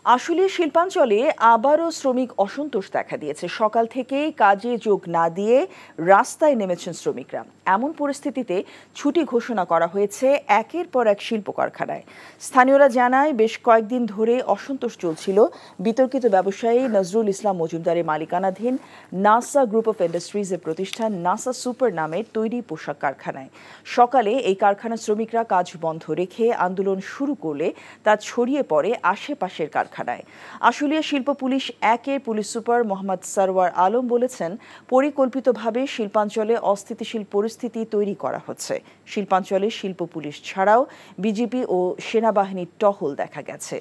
আসলে শিল্পাঞ্চলে আবারও শ্রমিক অসন্তোষ দেখা দিয়েছে। সকাল থেকেই কাজে যোগ না দিয়ে রাস্তায় নেমেছেন শ্রমিকরা। এমন পরিস্থিতিতে ছুটি ঘোষণা করা হয়েছে একের পর এক শিল্প কারখানায়। স্থানীয়রা জানায় বেশ কয়েকদিন ধরে অসন্তোষ চলছিল বিতর্কিত ব্যবসায়ী নজরুল ইসলাম মজুমদারের মালিকানাধীন নাসা গ্রুপ অফ ইন্ডাস্ট্রিজের প্রতিষ্ঠান নাসা সুপার নামের তৈরি পোশাক কারখানায়। সকালে এই কারখানার শ্রমিকরা কাজ বন্ধ রেখে আন্দোলন শুরু করলে তা ছড়িয়ে পড়ে আশেপাশের কারখানায়। আশুলিয়া শিল্প পুলিশ একের পুলিশ সুপার মোহাম্মদ সরওয়ার আলম বলেছেন, পরিকল্পিতভাবে শিল্পাঞ্চলে অস্থিতিশীল পরিস্থিতি তৈরি করা হচ্ছে। শিল্পাঞ্চলে শিল্প পুলিশ ছাড়াও বিজিবি ও সেনাবাহিনীর টহল দেখা গেছে।